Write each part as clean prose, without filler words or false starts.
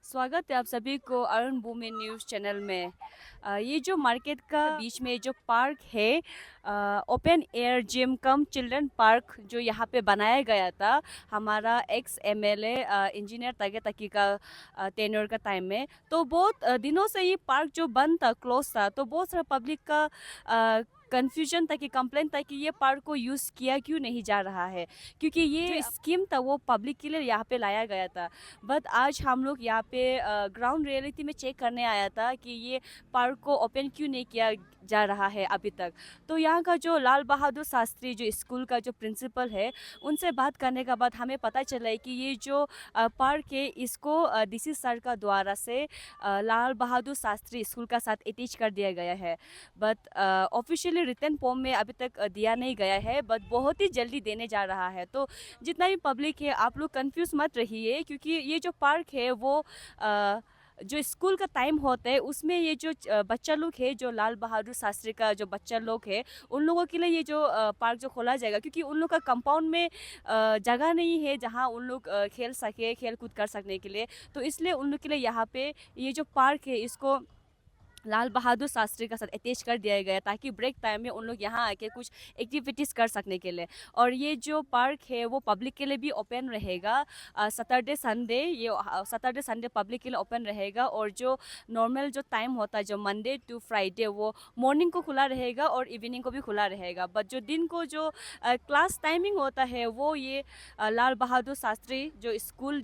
स्वागत है आप सभी को अरुण भूमि न्यूज़ चैनल में। ये जो मार्केट का बीच में जो पार्क है, ओपन एयर जिम कम चिल्ड्रन पार्क जो यहाँ पे बनाया गया था हमारा एक्स एमएलए इंजीनियर तागे तकी का टेन्योर का टाइम में। तो बहुत दिनों से ये पार्क जो बंद था, क्लोज था, तो बहुत सारा पब्लिक का कंफ्यूजन था कि कंप्लेंट था कि ये पार्क को यूज़ किया क्यों नहीं जा रहा है, क्योंकि ये स्कीम था वो पब्लिक के लिए यहाँ पे लाया गया था। बट आज हम लोग यहाँ पे ग्राउंड रियलिटी में चेक करने आया था कि ये पार्क को ओपन क्यों नहीं किया जा रहा है अभी तक। तो यहाँ का जो लाल बहादुर शास्त्री जो स्कूल का जो प्रिंसिपल है, उनसे बात करने के बाद हमें पता चला है कि ये जो पार्क है इसको डीसी सर का द्वारा से लाल बहादुर शास्त्री स्कूल का साथ अटैच कर दिया गया है। बट ऑफिशियली रिटन फॉर्म में अभी तक दिया नहीं गया है, बट बहुत ही जल्दी देने जा रहा है। तो जितना भी पब्लिक है आप लोग कंफ्यूज मत रहिए, क्योंकि ये जो पार्क है वो जो स्कूल का टाइम होता है उसमें ये जो बच्चा लोग है, जो लाल बहादुर शास्त्री का जो बच्चा लोग है, उन लोगों के लिए ये जो पार्क जो खोला जाएगा, क्योंकि उन लोग का कंपाउंड में जगह नहीं है जहाँ उन लोग खेल सके, खेल कूद कर सकने के लिए। तो इसलिए उन लोग के लिए यहाँ पे ये जो पार्क है इसको लाल बहादुर शास्त्री का साथ अटैच कर दिया गया, ताकि ब्रेक टाइम में उन लोग यहाँ आके कुछ एक्टिविटीज़ कर सकने के लिए। और ये जो पार्क है वो पब्लिक के लिए भी ओपन रहेगा सैटरडे संडे। ये सैटरडे संडे पब्लिक के लिए ओपन रहेगा, और जो नॉर्मल जो टाइम होता है जो मंडे टू फ्राइडे वो मॉर्निंग को खुला रहेगा और इवनिंग को भी खुला रहेगा। बट जो दिन को जो क्लास टाइमिंग होता है वो ये लाल बहादुर शास्त्री जो स्कूल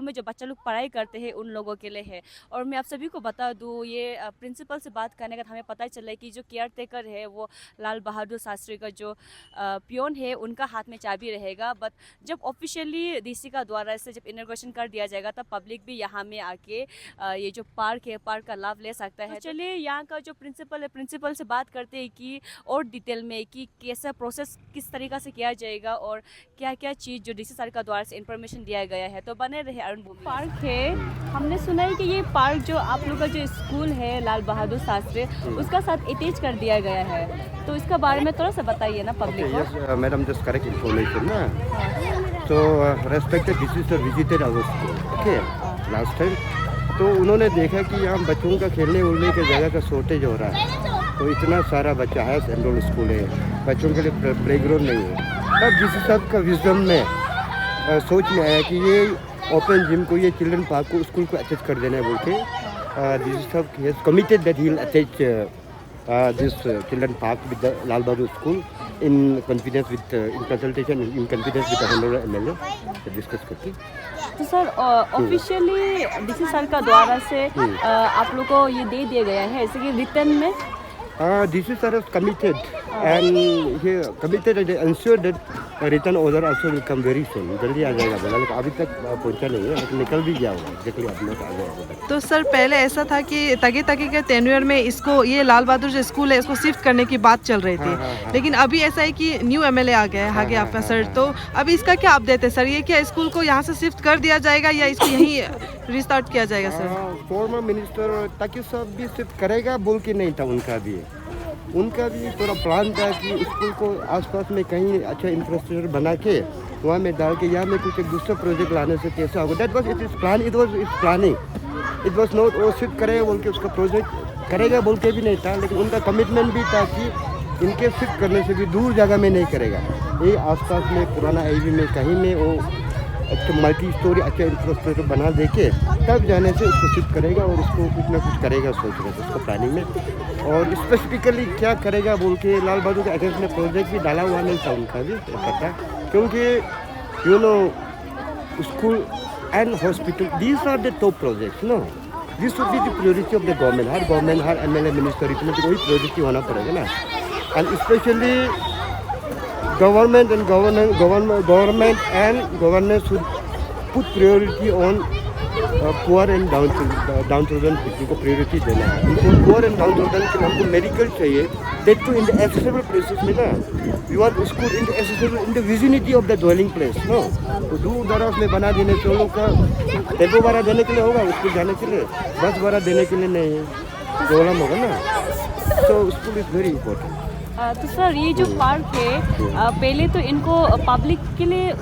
में जो बच्चा लोग पढ़ाई करते हैं उन लोगों के लिए है। और मैं आप सभी को बता दूँ, ये प्रिंसिपल से बात करने का हमें पता चला है कि जो केयर टेकर है वो लाल बहादुर शास्त्री का जो पियोन है उनका हाथ में चाबी रहेगा। बट जब ऑफिशियली डीसी का द्वारा से जब इनॉग्रेशन कर दिया जाएगा तब पब्लिक भी यहाँ में आके ये जो पार्क है पार्क का लाभ ले सकता है। तो चलिए यहाँ का जो प्रिंसिपल है, प्रिंसिपल से बात करते हैं कि और डिटेल में कि कैसा प्रोसेस किस तरीका से किया जाएगा और क्या क्या चीज़ जो डीसी सर का द्वारा से इंफॉर्मेशन दिया गया है। तो बने रहे अरुण भूमि। पार्क है, हमने सुना है कि ये पार्क जो आप लोग का जो स्कूल है लाल बहादुर शास्त्री उसका साथ अटैच कर दिया गया है, तो इसका बारे में थोड़ा सा बताइए ना पब्लिक को। मैडम जस्ट करेक्ट इन्फॉर्मेशन ना। तो respected DC sir visited our school okay last time. तो उन्होंने देखा कि यहाँ बच्चों का खेलने उलने की जगह का शॉर्टेज हो रहा है। तो इतना सारा बच्चा है, एनरोल स्कूल है, बच्चों के लिए प्लेग्राउंड नहीं है। तब डीसी साहब का विजडम में सोच में आया कि ये ओपन जिम को, ये चिल्ड्रन पार्क को स्कूल को अटैच कर देना है बोल के डीसी साहब has committed that he will attach this children park with the Lal Bahadur School in confidence with in consultation in confidence with the honorable MLA discuss करके। तो सर ऑफिशियली डीसी सर का द्वारा से आप लोग को ये दे दिया गया है ऐसे कि रिटर्न में DC sir has committed and he committed and ensured that return order also will come very soon। जल्दी आ जाएगा बोला, लेकिन अभी तक पहुंचा नहीं है, लेकिन निकल भी गया होगा एग्जैक्टली अब आ जाएगा। तो सर पहले ऐसा था कि तगे तगे के टेन्योर में इसको ये लाल बहादुर जो स्कूल है इसको शिफ्ट करने की बात चल रही थी। लेकिन अभी ऐसा है कि न्यू एमएलए आ गया है आगे आपका सर। तो अभी इसका क्या अपडेट है सर? ये क्या स्कूल को यहाँ से शिफ्ट कर दिया जाएगा या इसको यहीं रिस्टार्ट किया जाएगा सर? फॉर्मर मिनिस्टर ताकि सब भी शिफ्ट करेगा बोल के नहीं था उनका भी थोड़ा प्लान था कि स्कूल को आसपास में कहीं अच्छा इंफ्रास्ट्रक्चर बना के वहाँ में डाल के यहाँ में कुछ एक दूसरा प्रोजेक्ट लाने से कैसा होगा। That was it was planning. It was not वो शिफ्ट करेगा बोल के उसका प्रोजेक्ट करेगा बोल के भी नहीं था, लेकिन उनका कमिटमेंट भी था कि इनके शिफ्ट करने से भी दूर जगह में नहीं करेगा, ये आसपास में पुराना एरिया में कहीं में वो अच्छा मल्टी स्टोरी अच्छा इंफ्रास्ट्रक्चर बना दे के तब जाने से उसको शिफ्ट करेगा और उसको कुछ ना कुछ करेगा सोच रहे थे उसको प्लानिंग में। और स्पेसिफिकली क्या करेगा बोल के लाल बहादुर के अगेंस्ट में प्रोजेक्ट भी डाला हुआ नहीं था उनका भी पता, क्योंकि you know school and hospital these are the top projects no, this should be the priority of the government. हर एमएलए मिनिस्टर इसमें तो वही प्रायोरिटी होना पड़ेगा ना। And specially government and governance should put priority on poor and downtrodden people को priority देना है। उनको poor and downtrodden के हमको मेडिकल चाहिए, that too in the accessible places में ना। You want school in the accessible in the vicinity of the dwelling place no। तो दूर दराज में बना देने से लोग का टेम्पो भाड़ा देने के लिए होगा, स्कूल जाने के लिए बस भाड़ा देने के लिए नहीं है, प्रॉब्लम होगा ना। So school is very important। तो सर ये जो पार्क है पहले तो इनको पब्लिक के लिए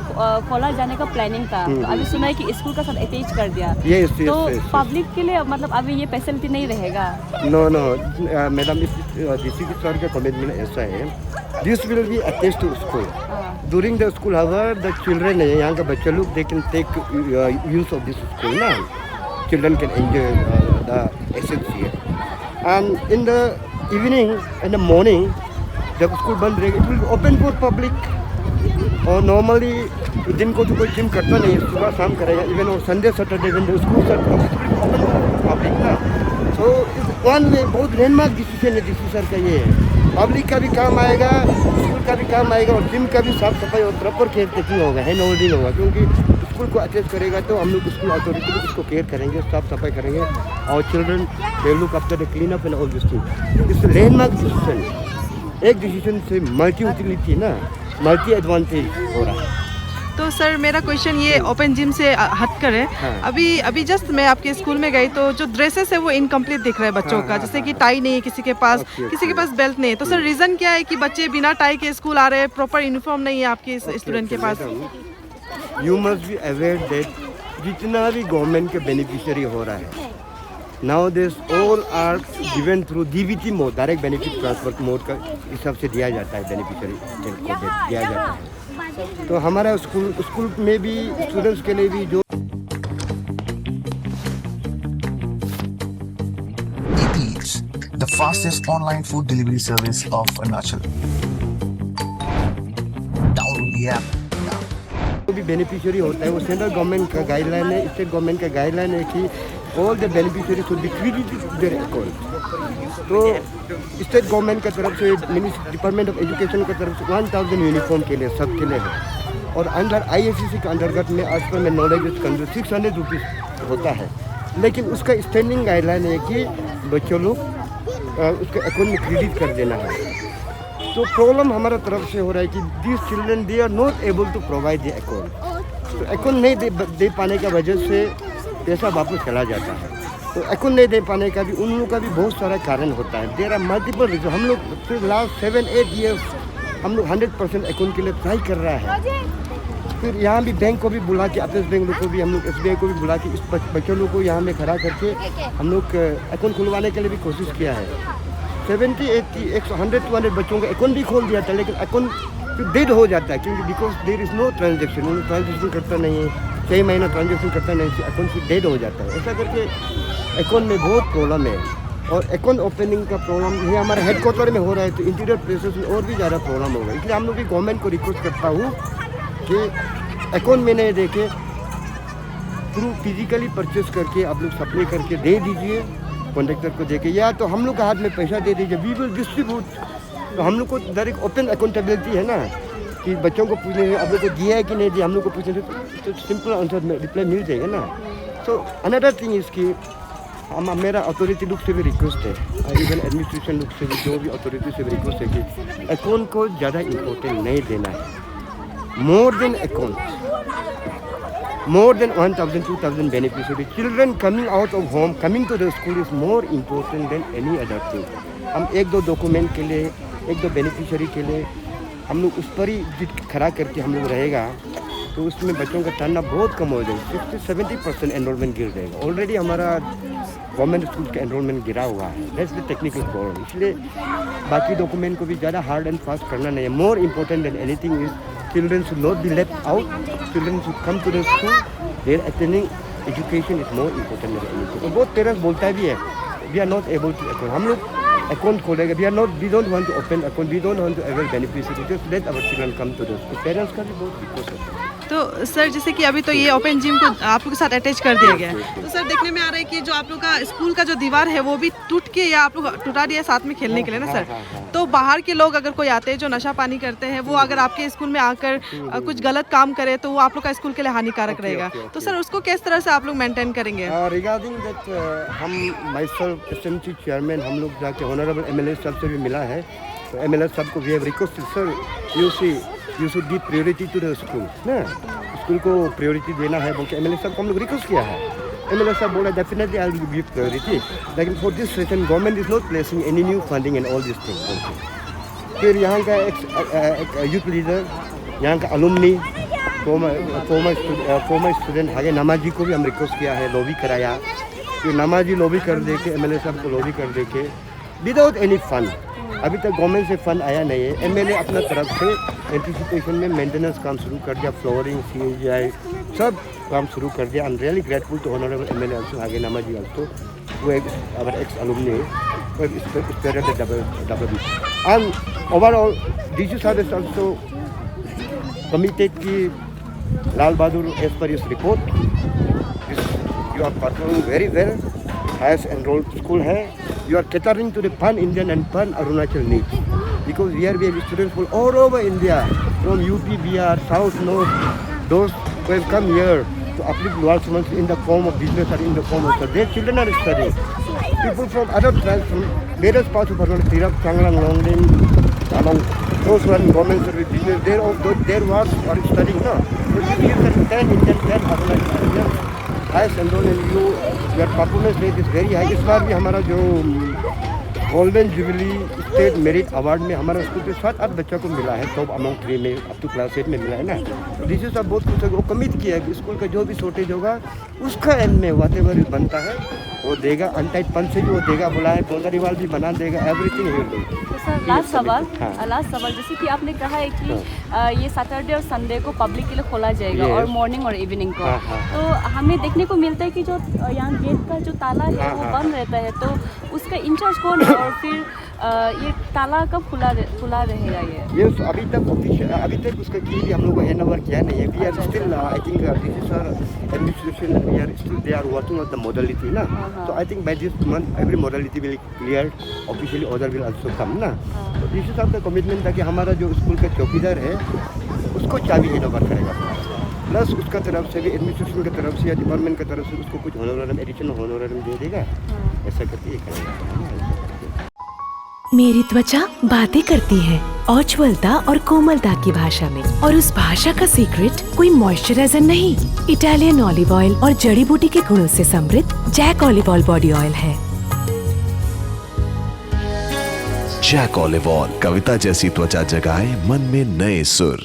खोला जाने का प्लानिंग था, तो अभी सुना है कि स्कूल का साथ अटैच कर दिया। तो पब्लिक के लिए मतलब अभी ये फैसिलिटी नहीं रहेगा? नो मैडम, डीसी सर का कमिटमेंट ऐसा है, this will be attached to school during the school hour. The children है यहाँ का बच्चे लोग, they can take use of this school ना, children can enjoy the assets here and in the evening in the morning जब school बंद रहेगा it will open for public. और नॉर्मली दिन को तो कोई जिम करता नहीं है, सुबह शाम करेगा, इवन और Sunday Saturday when the school open public ना। सो वन वे बहुत लैंडमार्क डिसीजन है डीसी सर का ये है, पब्लिक का भी काम आएगा, स्कूल का भी काम आएगा, और जिम का भी साफ सफाई और प्रॉपर केयर टेकिंग होगा, हैंड होल्डिंग होगा, क्योंकि स्कूल को अटैच करेगा तो हम लोग स्कूल अथॉरिटी को उसको केयर करेंगे, साफ सफाई करेंगे, और children they look after the clean up and all this thing. It's landmark decision, एक डिसीजन से मल्टी यूटिलिटी ना, मल्टी एडवांटेज हो रहा है। तो सर मेरा क्वेश्चन ये ओपन जिम से हटकर है। हाँ। अभी जस्ट मैं आपके स्कूल में गई तो जो ड्रेसेस है वो इनकम्प्लीट दिख रहा है बच्चों का, जैसे कि टाई नहीं है किसी के पास, किसी के पास बेल्ट नहीं है। तो सर रीज़न क्या है कि बच्चे बिना टाई के स्कूल आ रहे हैं, प्रॉपर यूनिफॉर्म नहीं है आपके स्टूडेंट के पास? You must be aware that जितना भी गवर्नमेंट के बेनिफिशियरी हो रहा है now this all are given through DBT mode, direct benefit transfer mode का हिसाब से दिया जाता है, बेनिफिशियरी को दिया जाता है। तो हमारा स्कूल में भी स्टूडेंट्स के लिए भी जो Eats, the fastest online food delivery service of Arunachal. Download the app now. जो भी बेनिफिशियरी होता है वो सेंट्रल गवर्नमेंट का गाइडलाइन है, स्टेट गवर्नमेंट का गाइडलाइन है कि all the beneficiary should be credited to their account. तो स्टेट गवर्नमेंट की तरफ से, डिपार्टमेंट ऑफ एजुकेशन की तरफ से 1000 यूनिफॉर्म के लिए सबके लिए है, और अंडर IACC के अंतर्गत में आज पर मैं नॉलेज 600 रुपीज़ होता है, लेकिन उसका स्टैंडिंग गाइडलाइन है कि बच्चों लोग उसके अकाउंट में क्रेडिट कर देना है। तो प्रॉब्लम हमारा तरफ से हो रहा है कि this children they are not able to provide the account. तो अकाउंट नहीं दे पाने की वजह से पैसा वापस चला जाता है। तो अकाउंट नहीं दे पाने का भी उन लोगों का भी बहुत सारा कारण होता है। There are multiple reason. हम लोग फिर लास्ट 7-8 ईयर्स हम लोग 100% अकाउंट के लिए ट्राई कर रहा है। फिर यहाँ भी बैंक को भी बुला के, अपने बैंक को भी हम लोग SBI को भी बुला के इस बच्चों लोग को यहाँ में खड़ा करके हम लोग अकाउंट खुलवाने के लिए भी कोशिश किया है। 70, 80, 100, 200 बच्चों का अकाउंट भी खोल दिया था, लेकिन अकाउंट फिर डेड हो जाता है, क्योंकि because there is no transaction, उन्हें ट्रांजेक्शन करता नहीं है, 6 महीना ट्रांजेक्शन करता नहीं है, अकाउंट फिर डेड हो जाता है। ऐसा करके अकाउंट में बहुत प्रॉब्लम है, और अकाउंट ओपनिंग का प्रॉब्लम ये हमारे हेडक्वार्टर में हो रहा है, तो इंटीरियर प्लेसेस में और भी ज़्यादा प्रॉब्लम होगा। इसलिए हम लोग भी गवर्नमेंट को रिक्वेस्ट करता हूँ कि अकाउंट में नहीं देके थ्रू फिजिकली परचेस करके आप लोग सप्लाई करके दे दीजिए कॉन्ट्रैक्टर को देके, या तो हम लोग का हाथ में पैसा दे दीजिए, वी विल डिस्ट्रीब्यूट। तो हम लोग को डायरेक्ट ओपन अकाउंटेबिलिटी है ना, कि बच्चों को पूछने आप लोग को दिया है कि नहीं दिया, हम लोग को पूछने तो सिंपल आंसर में रिप्लाई मिल जाएगा ना। सो अनदर थिंग इज़ कि मेरा अथॉरिटी लोग से भी रिक्वेस्ट है, इवन एडमिनिस्ट्रेशन लोग से भी, जो भी अथॉरिटी से भी रिक्वेस्ट है कि अकाउंट को ज़्यादा इम्पोर्टेंट नहीं देना है। More than account, more than 1,000-2,000 beneficiaries. Children coming out of home, coming to the school is more important than any other thing. हम 1-2 डॉक्यूमेंट के लिए, 1-2 बेनिफिशियरी के लिए हम लोग उस पर ही खड़ा करके हम लोग रहेगा, तो उसमें बच्चों का टर्न अप बहुत कम हो जाएगा। 60-70% एनरोलमेंट गिर जाएगा। ऑलरेडी हमारा गवर्नमेंट स्कूल का एनरोलमेंट गिरा हुआ है, दैट्स द टेक्निकल प्रॉब्लम। इसलिए बाकी डॉक्यूमेंट को भी ज़्यादा हार्ड एंड फास्ट करना नहीं है। More important than anything is children should not be left out. Children should come to the school. Their attending education is more important than anything. और बहुत पेरेंट्स बोलता भी है, we are not able to account. हम लोग account खोलेंगे, we don't want to open account, we don't want to avail beneficiary. Just let our children come to the school. Parents का भी बहुत रिक्वेस्ट होता है। तो सर जैसे कि अभी तो ये ओपन जिम को आप लोग के साथ अटैच कर दिया गया है, तो सर देखने में आ रहा है कि जो आप लोग का स्कूल का जो दीवार है वो भी टूट के, या आप लोग टूटा दिया साथ में खेलने के लिए ना सर। तो बाहर के लोग अगर कोई आते हैं जो नशा पानी करते हैं, वो अगर आपके स्कूल में आकर कुछ गलत काम करे तो वो आप लोग का स्कूल के लिए हानिकारक रहेगा। तो सर उसको किस तरह से आप लोग मेंटेन करेंगे? रिगार्डिंग दैट हम माई सेल्फ SMC चेयरमैन हम लोग जाके ऑनरेबल MLA साहब से भी मिला है, तो MLA साहब को we have requested sir you should give priority to the school ना, स्कूल को प्रायोरिटी देना है बोल के MLA साहब को हम लोग रिक्वेस्ट किया है। MLA साहब बोला definitely I will give priority, लेकिन for this reason government is not placing any new funding and all this things. फिर यहाँ का एक यूथ लीडर, यहाँ का अलुमनी, फॉर्मर स्टूडेंट आगे नमाजी को भी हम रिक्वेस्ट किया है, लॉबी कराया। फिर नमाजी लॉबी कर दे के, एमएलए साहब को लॉबी कर दे के, विदाउट एनी फंड, अभी तक गवर्नमेंट से फंड आया नहीं है। एमएलए अपना तरफ से एंटिसिपेशन में मेंटेनेंस काम शुरू कर दिया, फ्लोरिंग, CGI सब काम शुरू कर दिया। I am really grateful to honourable MLA also, आगे नमाजी आल्सो, वो एक आवर एक्स अलुमनी, वो spared development and overall DC साहब इज आल्सो कमिटेड की लाल बहादुर एज पर इस report you are performing very well, highest enrolled school है, you are catering to the pan-Indian and pan-Arunachal needs, because we have students from all over India, from UP, BR, South, North, those who have come here to uplift Lower Subansiri in the form of business or in the form of study. Their children are studying. People from other tribes, from various parts of Arunachal, Tirap, Changlang, Longling, along those who are in government service business, their works are studying now. So if you can 10 Indian, 10 Arunachal Indians, highest enrol in you, your performance rate is very high. इस बार भी हमारा जो golden jubilee state merit award में हमारा school के 7-8 बच्चों को मिला है, टॉप अमाउंट 3 में, अप टू क्लास 8 में मिला है ना। तो डीसी साहब बहुत कुछ वो कमिट किया है कि स्कूल का जो भी शॉर्टेज होगा उसका एंड में व्हाटएवर बनता है वो देगा, अनटाइड फंड से भी वो देगा, बोला है गोलरीवाल भी बना देगा, everything he will do. Sir last सवाल, जैसे कि आपने कहा है कि ये सैटरडे और संडे को पब्लिक के लिए खोला जाएगा, और मॉर्निंग और इवनिंग को, तो हमें देखने को मिलता है कि जो यहाँ गेट का जो ताला है वो बंद रहता है, तो उसका इंचार्ज कौन है, और फिर ये ताला कब खुला रहेगा ये? अभी तक उसका की भी हम लोग को हैंड ओवर किया नहीं है। We are still I think this is our administration, we are still they are working on the modality ना। So I think by this month every modality will clear, officially order will also come ना। तो DC साहब का commitment था कि हमारा जो school का चौकीदार है उसको चाबी हैंड ओवर करेगा, प्लस उसका तरफ से भी एडमिनिस्ट्रेशन की तरफ से या डिपार्टमेंट की तरफ से उसको कुछ होनोरम, एडिशनल होनोरम दे देगा, ऐसा करके ये करेगा। मेरी त्वचा बातें करती है औज्ज्वलता और कोमलता की भाषा में, और उस भाषा का सीक्रेट कोई मॉइस्चराइजर नहीं, इटालियन ऑलिव ऑयल और जड़ी बूटी के गुणों से समृद्ध Jack olive oil body oil है। जैक ऑलिव ऑयल, कविता जैसी त्वचा जगाए मन में नए सुर।